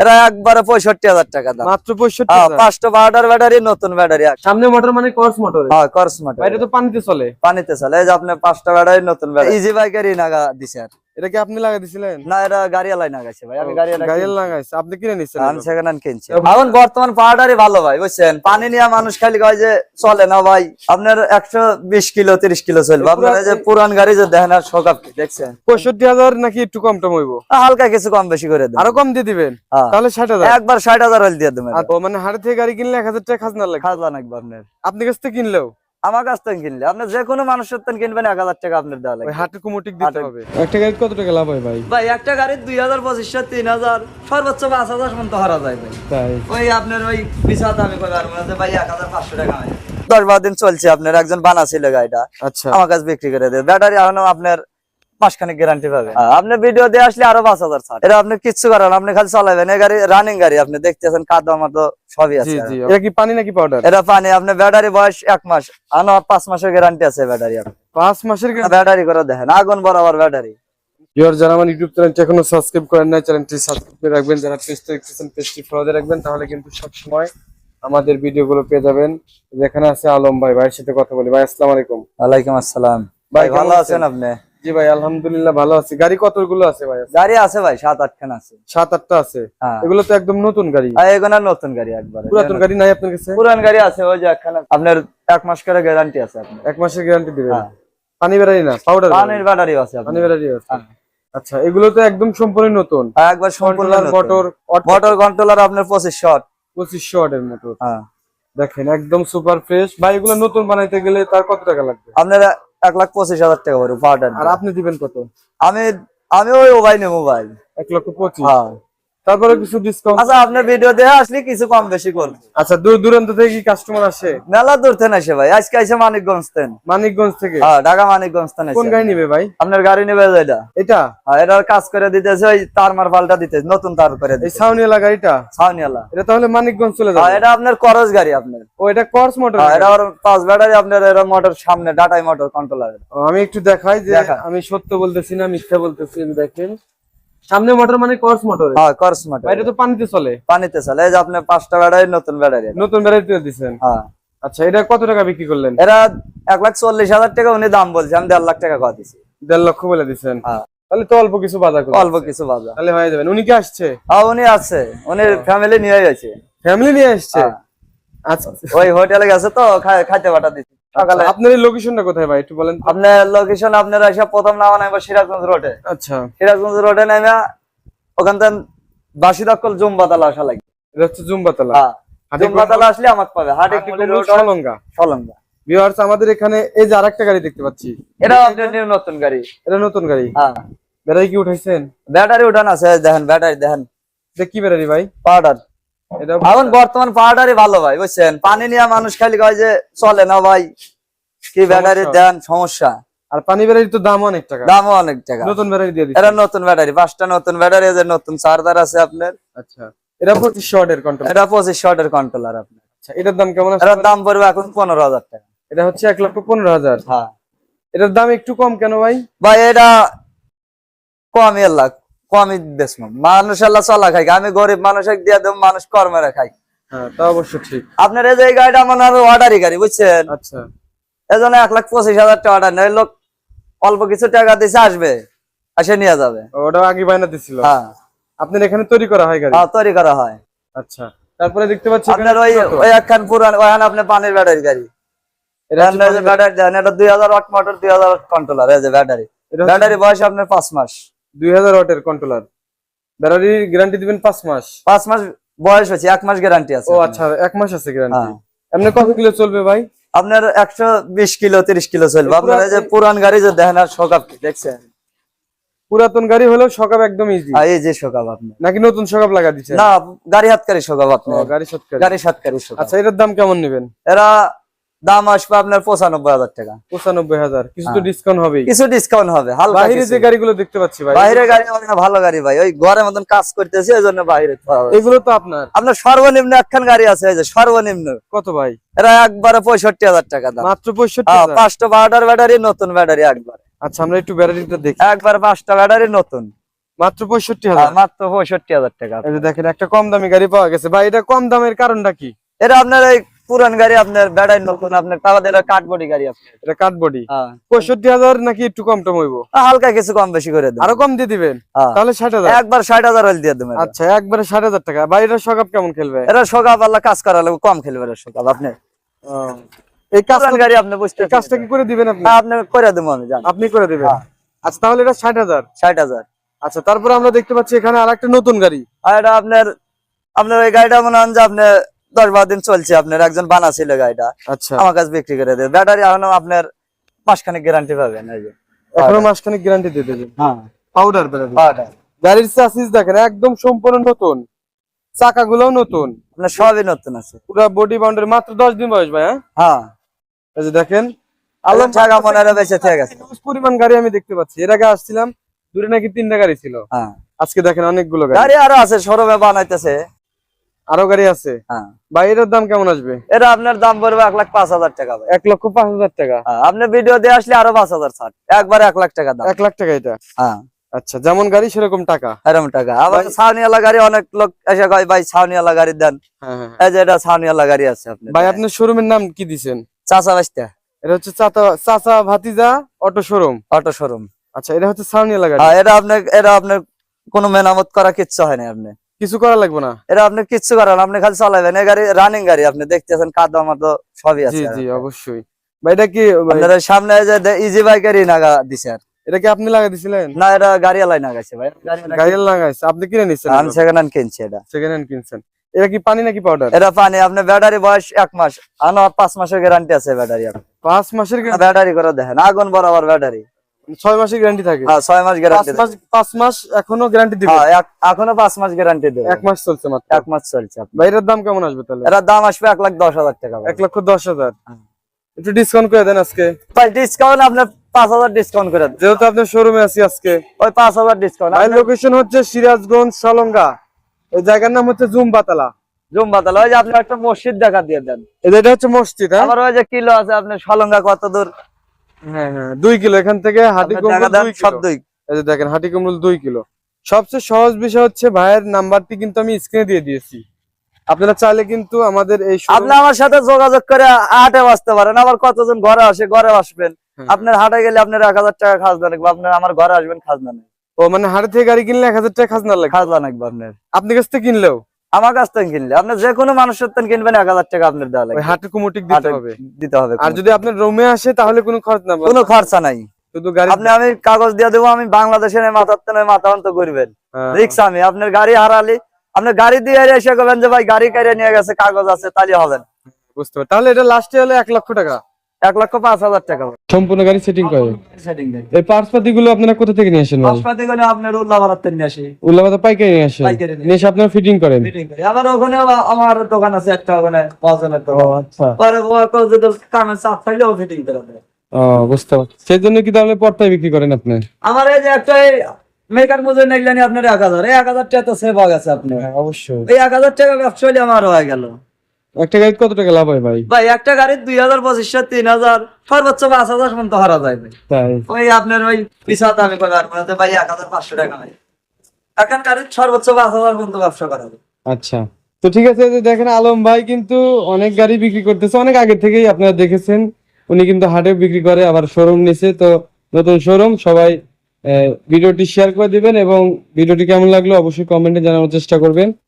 এরা একবারে 65,000 টাকা দাম। মাত্র 65,000। 5টা 12টার ব্যাটারি, নতুন ব্যাটারি। সামনে মোটর মানে কর্স মোটর। হ্যাঁ, কর্স মোটর। এটা তো পানিতে চলে। পানিতে চলে। এই যে আপনি 5টা ব্যাটারি, নতুন ব্যাটারি। ইজি বাইকেরই নাগা দিছে। আর এটা কি আপনি লাগা দিছিলেন? না, এটা গাড়িওয়ালাই নাগাইছে ভাই। আমি গাড়ি লাগাইছে, আপনি কিনে নিছেন? আমি সেকেন্ড হ্যান্ড কিনছি। এখন বর্তমান পাওয়াটারই ভালো ভাই, বুঝছেন। পানি নিয়ে মানুষ খালি কয় যে চলে না ভাই। আপনার 120 কিলো 30 কিলো চলবে। আপনার এই যে পুরান গাড়ি যে দেখেন, আর শোকাপ দেখছেন 65,000 নাকি একটু কম টম হইব? হালকা কিছু কম বেশি করে দেন। আরো কম দিয়ে দিবেন? তাহলে 60,000। একবার 60,000 হইল দিয়ে দেবেন। ও মানে হাড় থেকে গাড়ি কিনলে 1000 টাকা খাজনা লাগে? খাজনা লাগবে আপনার। আপনি কাছ থেকে কিনলেও? আমার কাছ থেকে কিনলে আপনি যে কোনো মানুষের থেকে কিনবেন 1000 টাকা আপনার দেওয়া লাগবে। ওই হাটে কুমোটিক দিতে হবে। একটা গাড়ি কত টাকা লাভ হয় ভাই? ভাই একটা গাড়ির 2000 2500 3000 সর্বোচ্চ 5000 পর্যন্ত হারা যায় ভাই। তাই? ওই আপনার ওই বিছাতে আমি কই পারবো না যে ভাই 1500 টাকা হয়। 10-12 দিন চলছে। আপনার একজন বানাছিল গাড়িটা, আচ্ছা, আমার কাছে বিক্রি করে দেয়। ব্যাটারি এখনো আপনার মাসখানেক গ্যারান্টি পাবে। আপনি ভিডিও দিয়ে আসলে আরো 5000 ছাড়। এটা আপনি কিচ্ছু করেন, আপনি খালি চালাবেন। এই গাড়ি রানিং গাড়ি, আপনি দেখতেছেন কাদা মতো সবই জি আছে। জি। এটা কি পানি নাকি পাউডার? এটা পানি। আপনার ব্যাটারি বয়স 1 মাস, আনো 5 মাসের গ্যারান্টি আছে ব্যাটারি। 5 মাসের ব্যাটারি করে দেখেন, আগুন বরাবর ব্যাটারি। ভিউয়ার, যারা আমার ইউটিউব চ্যানেলটি এখনো সাবস্ক্রাইব করেন নাই, চ্যানেলটি সাবস্ক্রাইব করে রাখবেন। যারা পেজটা দেখতেছেন, পেজটি ফলো দিয়ে রাখবেন, তাহলে কিন্তু সব সময় আমাদের ভিডিওগুলো পেয়ে যাবেন। যেখানে আছে আলম ভাই, ভাইয়ের সাথে কথা বলি। ভাই আসসালামু আলাইকুম। ওয়ালাইকুম আসসালাম। ভাই ভালো আছেন আপনি? জি ভাই, আলহামদুলিল্লাহ ভালো আছি। গাড়ি কতগুলো আছে ভাই? গাড়ি আছে ভাই 7-8 খান আছে। 7-8টা আছে। হ্যাঁ। এগুলো তো একদম নতুন গাড়ি। এগুলো নতুন গাড়ি একবারে। পুরাতন গাড়ি নাই আপনার কাছে? পুরান গাড়ি আছে, ওই যে একখানা আপনার 1 মাস করে গ্যারান্টি আছে আপনার। 1 মাসের গ্যারান্টি দিবেন? হ্যাঁ। পানি ব্যাটারি না, পাউডার? পানির ব্যাটারি আছে আপনার। পানি ব্যাটারি আছে। হ্যাঁ। আচ্ছা, এগুলো তো একদম সম্পূর্ণ নতুন। একবার সম্পূর্ণ মোটর কন্ট্রোলার আপনার 2500 ওয়াটের মোটর। হ্যাঁ। দেখেন একদম সুপার ফ্রেশ। ভাই এগুলো নতুন বানাইতে গেলে তার কত টাকা লাগবে? আপনার 1,25,000 টাকা পড়বে পাউডার। আর আপনি দিবেন কত? আমি আমি ওই মোবাইল 1,25,000। হ্যাঁ। তারপরে কিছু ডিসকাউন্ট? আচ্ছা, আপনার ভিডিও দেখে আসলে কিছু কম বেশি করব। আচ্ছা, দূর দূরান্ত থেকে কি কাস্টমার আসে? মেলা দূর থেকে আসে ভাই। আজকে আইছে মানিকগঞ্জ থেকে। মানিকগঞ্জ থেকে? হ্যাঁ, ঢাকা মানিকগঞ্জ থেকে। কোন গাড়ি নিবে ভাই? আপনার গাড়ি নেবে এটা? এটা? হ্যাঁ, এটার কাজ করে দিতেছে, ওই তার মার পাল্টা দিতেছে, নতুন তার করে এই দিতেছে। সাউনিয়ালা গাড়িটা? ছাউনিয়ালা। এটা তাহলে মানিকগঞ্জ চলে হ্যাঁ, যাবে? এটা আপনার করস গাড়ি আপনার। ও, এটা কর্স মোটর? হ্যাঁ, এটা আর 5 ব্যাটারি আপনার। এর মোটর সামনে ডাটাই মোটর কন্ট্রোলার। আমি একটু দেখাই যে আমি সত্য বলতেছি না মিথ্যা বলতেছি। দেখেন সামনে মোটর মানে কর্স মোটর। হ্যাঁ, কর্স মোটর। এটা তো পানিতে চলে? পানিতে চলে। এই যে আপনি 5টা ব্যাটারি, নতুন ব্যাটারি। নতুন ব্যাটারি দিয়ে দিবেন? হ্যাঁ। আচ্ছা, এটা কত টাকা বিক্রি করলেন? এরা 1,40,000 টাকা উনি দাম বলছে, আমি 1.5 লাখ টাকা কথা দিছি। 1.5 লক্ষ বলে দিচ্ছেন? হ্যাঁ। তাহলে তো অল্প কিছু বাজার করুন। অল্প কিছু বাজার তাহলে হয়ে যাবেন। উনি কি আসছে? হ্যাঁ, উনি আছে। উনি ফ্যামিলি নিয়ে গেছে। ফ্যামিলি নিয়ে আসছে? আচ্ছা, ওই হোটেলে গেছে তো, খাইতে পাঠা দিছি সকালে। আপনার এই লোকেশনটা কোথায় ভাই একটু বলেন তো? আপনার লোকেশন আপনার এসে প্রথম নামা নামবে সিরাজগঞ্জ রোডে। আচ্ছা, সিরাজগঞ্জ রোডে নেমে ওখান থেকে বাসিদক্কল জুমবাতালা আসা লাগে। এটা হচ্ছে জুমবাতলা। হ্যাঁ, জুমবাতালা আসলে আমাকে পাবে। হাটিকুলি রোড, সলঙ্গা। সলঙ্গা। ভিউয়ার্স, আমাদের এখানে এই যে আরেকটা গাড়ি দেখতে পাচ্ছি, এটা আপনার নতুন গাড়ি। এটা নতুন গাড়ি? হ্যাঁ। ব্যাটারি কি উঠাইছেন? ব্যাটারি উঠান আছে, দেখেন ব্যাটারি দেখেন। এটা কি ব্যাটারি ভাই? পাউডার। এটা এখন বর্তমান পাউডারই ভালো ভাই, বুঝছেন। পানি নিয়ে মানুষ খালি কয় যে চলে না ভাই, কি ব্যাটারি দেন সমস্যা। আর পানি ব্যাটারি তো দাম অনেক টাকা। দামও অনেক টাকা। নতুন ব্যাটারি দিয়ে দিচ্ছেন? এটা নতুন ব্যাটারি, 5টা নতুন ব্যাটারি, যে নতুন চার্জার আছে আপনার। আচ্ছা, এটা 25 ওয়াটের কন্ট্রোল? এটা 25 ওয়াটের কন্ট্রোলার আপনার। আচ্ছা, এটার দাম কেমন আছে? এটার দাম পড়বে এখন 15,000 টাকা। এটা হচ্ছে 1,15,000। হ্যাঁ। এটার দাম একটু কম কেন ভাই? ভাই এটা কমই লাখ, কমই বেশম। মানুষ আল্লাহ চলা খাই, আমি গরিব মানুষ দিয়ে দেব, মানুষ কর্মেরা খাই। হ্যাঁ, তা অবশ্য ঠিক। আপনার এই যে গাড়িটা আমার অর্ডারই গাড়ি, বুঝছেন। আচ্ছা, এই জন্য 1,25,000 টাকা অর্ডার নেই। লোক অল্প কিছু টাকা দিছে, আসবে, আসে নিয়ে যাবে। ওটা আগে বায়না দিছিল? হ্যাঁ। আপনার এখানে তৈরি করা হয় গাড়ি? হ্যাঁ, তৈরি করা হয়। আচ্ছা, তারপরে দেখতে পাচ্ছি আপনার ওই একখান পুরান, ওখানে আপনার পানির ব্যাটারি গাড়ি। ব্যাটারি দেন, এটা 2000 ওয়াট মোটর, 2000 ওয়াট কন্ট্রোলার। এই যে ব্যাটারি, ব্যাটারি বয়স আপনার 5 মাস। 2000 ওয়াটের কন্ট্রোলার। ব্যাটারি গ্যারান্টি দিবেন 5 মাস? 5 মাস বয়স হচ্ছে, 1 মাস গ্যারান্টি আছে। ও আচ্ছা, 1 মাস আছে গ্যারান্টি। হ্যাঁ। এমনি কত কিলো চলবে ভাই? আপনার 120 কিলো 30 কিলো চলবে। আপনার এই যে পুরান গাড়ি যে দেখেন, আর শোকাপ দেখছেন। পুরাতন গাড়ি হলেও শকাপ একদম ইজি? এই যে শোকাপ আপনার, নাকি নতুন শকাপ লাগা দিচ্ছেন? না, গাড়ি হাতকারি শোকাপ আপনার। গাড়ি সৎকারী? গাড়ি সাতকারি শোকাপ। আচ্ছা, এটার দাম কেমন নেবেন? এরা দাম আসবে আপনার 95,000 টাকা। 95,000? কিছু তো ডিসকাউন্ট হবে? কিছু ডিসকাউন্ট হবে হালকা। বাইরে যে গাড়িগুলো দেখতে পাচ্ছি ভাই, বাইরে গাড়ি অনেক ভালো গাড়ি ভাই, ওই ঘরের মতন কাজ করতেছে, এই জন্য বাইরে। এগুলো তো আপনার? আপনার সর্বনিম্ন একখান গাড়ি আছে, এই যে সর্বনিম্ন। কত ভাই? এরা একবারে 65,000 টাকা দাম। মাত্র 65,000? 5টা 12টার ব্যাটারি, নতুন ব্যাটারি একবার। আচ্ছা, আমরা একটু ব্যাটারিটা দেখি। একবার 5টা ব্যাটারি নতুন। মাত্র 65,000। মাত্র 65,000 টাকা। এই যে দেখেন একটা কম দামি গাড়ি পাওয়া গেছে ভাই, এটা কম দামের কারণটা কি? এটা আপনার এই পুরান গাড়ি, আপনার বেড়াই নতুন, আপনার টাকা দিয়ে কাঠবডি গাড়ি আপনার। এটা কাঠ বডি। 65,000 নাকি একটু কম টম হইব? হালকা কিছু কম বেশি করে দেন। আরো কম দিয়ে দিবেন? তাহলে 60,000। একবার 60,000 হইল দিয়ে দেবেন। আচ্ছা একবারে 60,000 টাকা। ভাই এটা সকাপ কেমন খেলবে? এটা সকাপ আল্লাহ কাজ করা লাগবে, কম খেলবে এটা সকাপ। আপনি এই পুরান গাড়ি আপনি বুঝতে কাজটা কি করে দিবেন আপনি? আপনি করে দেবো আমি, জান। আপনি করে দিবেন? আচ্ছা তাহলে এটা 60,000। 60,000। আচ্ছা তারপরে আমরা দেখতে পাচ্ছি এখানে আরেকটা নতুন গাড়ি। আর এটা আপনার এই গাড়িটা মনে হয় যে আপনার 10-12 দিন চলছে, আপনার একজন বানাছিল গাড়িটা, আচ্ছা আমার কাছে বিক্রি করে দেবে। ব্যাটারি এখনো আপনার মাসখানেক গ্যারান্টি পাবেন। এই যে এখনো মাসখানেক গ্যারান্টি দিয়ে দেবেন। হ্যাঁ পাউডার ব্যাটারি। পাউডার। গাড়ির চাসিস দেখেন একদম সম্পূর্ণ নতুন, চাকাগুলোও নতুন, আপনার সবই নতুন আছে। পুরো বডি বাউন্ডারি। মাত্র 10 দিন বয়স ভাই। হ্যাঁ এই যে দেখেন আলম টাকা মনে হয় বেঁচে থেকে গেছে। হিউজ পরিমাণ গাড়ি আমি দেখতে পাচ্ছি। এর আগে আসছিলাম দূরে নাকি 3টা গাড়ি ছিল, হ্যাঁ আজকে দেখেন অনেকগুলো গাড়ি। গাড়ি আরো আছে, শোরুমে বানাইতেছে। আরো গাড়ি আছে। হ্যাঁ ভাই এটার দাম কেমন আসবে? এটা আপনার দাম পড়বে 1,05,000 টাকা ভাই। 1,05,000 টাকা। আপনি ভিডিও দিয়ে আসলে আরো 5,000 ছাড়, একবার 1,00,000 টাকা দাম। 1 লাখ টাকা এটা? হ্যাঁ আচ্ছা যেমন গাড়ি সেরকম টাকা। এরকম টাকা। আবার ছাউনিওয়ালা গাড়ি, অনেক লোক এসে কয় ভাই ছাউনিওয়ালা গাড়ি দেন। হ্যাঁ এই যে এটা ছাউনিওয়ালা গাড়ি আছে আপনার। ভাই আপনার শোরুমের নাম কি দিছেন? চাচা বাস্তা এটা হচ্ছে চাচা ভাতিজা অটো শোরুম। Auto showroom. আচ্ছা এটা হচ্ছে সাউনিয়ালা গাড়ি। হ্যাঁ এটা আপনার কোনো মেরামত করা কিচ্ছু হয় না। আপনি কিছু করা লাগবে না? এটা আপনি কিচ্ছু করেন, আপনি খালি চালাবেন। এই গাড়ি রানিং গাড়ি, আপনি দেখতেছেন কাদা মাদা সবই জি আছে। জি অবশ্যই। ভাই এটা কি আপনার সামনে যে ইজি বাইকেরই নাগা দিছে। আর এটা কি আপনি লাগাই দিছিলেন? না, এটা গাড়ি আলাই নাগাইছে ভাই। গাড়ি লাগাইছে আপনি কিনে নিছেন? আমি সেকেন্ড হ্যান্ড কিনছি। এটা সেকেন্ড হ্যান্ড কিনছেন? এটা কি পানি নাকি পাউডার? এটা পানি। আপনার ব্যাটারি বয়স 1 মাস, আনো 5 মাসের গ্যারান্টি আছে ব্যাটারি। 5 মাসের ব্যাটারি করে দেখেন, আগুন বরাবর ব্যাটারি। 6 মাসের গ্যারান্টি থাকে? হ্যাঁ 6 মাস গ্যারান্টি। 5 মাস এখনো গ্যারান্টি দিবে? হ্যাঁ এখনো 5 মাস গ্যারান্টি দেবে। 1 মাস চলছে মাত্র? 1 মাস চলছে। ভাই এর দাম কেমন আসবে তাহলে? এটার দাম আসবে 1,10,000 টাকা। 1,10,000। একটু ডিসকাউন্ট করে দেন আজকে। ভাই ডিসকাউন্ট আপনার 5,000 ডিসকাউন্ট করে দেন। যেহেতু আপনার শোরুমে আছি আজকে, ওই 5,000 ডিসকাউন্ট। ভাই লোকেশন হচ্ছে সিরাজগঞ্জ সালঙ্গা। এই জায়গার নাম হচ্ছে জুমবাতলা। জুমবাতলা। ওই যে আপনি একটা মসজিদ দেখা দিয়ে দেন। এটা হচ্ছে মসজিদ। হ্যাঁ আবার ওই যে কিলো আছে আপনার সালঙ্গা কত দূর? হ্যাঁ হ্যাঁ 2 কিলো এখান থেকে। হাটিকুমরুল 2 সব কিলো। 2। এই যে দেখেন হাটিকুমরুল 2 কিলো। সবচেয়ে সহজ বিষয় হচ্ছে ভাইয়ের নাম্বারটি কিন্তু আমি স্ক্রিনে দিয়ে দিয়েছি। আপনারা চাইলে কিন্তু আমাদের এই আপনি আমার সাথে যোগাযোগ করে হাটে আসতে পারেন। আবার কতজন ঘরে আসে, ঘরে আসবেন। আপনার হাটে গেলে আপনার 1,000 টাকা খাজনা লাগবে। আপনার আমার ঘরে আসবেন, খাজনা নেই। ও মানে হাটে থেকে গাড়ি কিনলে 1,000 টাকা খাজনা লাগে? খাজনা লাগবে আপনার। আপনি কাছ থেকে কিনলেও? আমার কাছ থেকে কিনলে আপনি যে কোনো মানুষের থেকে কিনবেন 1,000 টাকা আপনার দেওয়া ওই লাগবে। হাটে কুমুটিক দিতে হবে? দিতে হবে। আর যদি আপনার রুমে আসে তাহলে কোনো খরচ না? কোনো খরচা নাই, শুধু গাড়ি। আমি কাগজ দিয়ে দেবো। আমি বাংলাদেশের মাথা অন্ত করবেন রিক্সা। আমি আপনার গাড়ি হারালি, আপনি গাড়ি দিয়ে এসে করবেন যে ভাই গাড়ি কাইরে নিয়ে গেছে, কাগজ আছে, তাহলে হবে না। বুঝতে পারি। তাহলে এটা লাস্টে হলে 1 লক্ষ টাকা? 1,05,000 টাকা সম্পূর্ণ গাড়ি সেটিং করে। সেটিং দেয়। এই পার্টস পাতি গুলো আপনারা কোথা থেকে নিয়ে আসেন? হাসপাতালে গেলে আপনার উল্লাপাড়ার থেকে নিয়ে আসি। উল্লাপাড়া পাইকারি নিয়ে আসেন? পাইকারি নিয়ে নিয়ে এসে আপনারা ফিটিং করেন? ফিটিং করি। আবার ওখানে আমার দোকান আছে একটা, ওখানে পছন্দের ও দোকান। আচ্ছা। পরে যদি কামের চাপ থাকলে ও ফিটিং করে দেয়। ও বুঝতে পারছি। সেই জন্য কি তাহলে পর্দায় বিক্রি করেন আপনি? আমার এই যে একটা মেকার মজুরি নিলেন আপনার 1,000, এই 1,000 টাকা তো সেভ হয়ে গেছে আপনার। অবশ্যই। এই 1,000 টাকা ব্যবসা হলে আমার হয়ে গেল। একটা গাড়ি কত টাকা লাভ হয় ভাই? ভাই একটা গাড়ির 2,000, 2,500, 3,000, সর্বোচ্চ 5,000 পর্যন্ত হারা যায় ভাই। তাই? ওই আপনার ওই পিছাতে আমি কই পারবো না ভাই, 1,500 টাকা নাই। এখন গাড়ির সর্বোচ্চ 5,000 পর্যন্ত ব্যবসা করা যায়। আচ্ছা তো ঠিক আছে। যে দেখেন আলম ভাই কিন্তু অনেক গাড়ি বিক্রি করতেছে, অনেক আগে থেকেই আপনারা দেখেছেন। উনি কিন্তু হাটে বিক্রি করে, আবার শোরুম নিছে। তো নতুন শোরুম, সবাই ভিডিওটি শেয়ার করে দিবেন এবং ভিডিওটি কেমন লাগলো অবশ্যই কমেন্টে জানানোর চেষ্টা করবেন।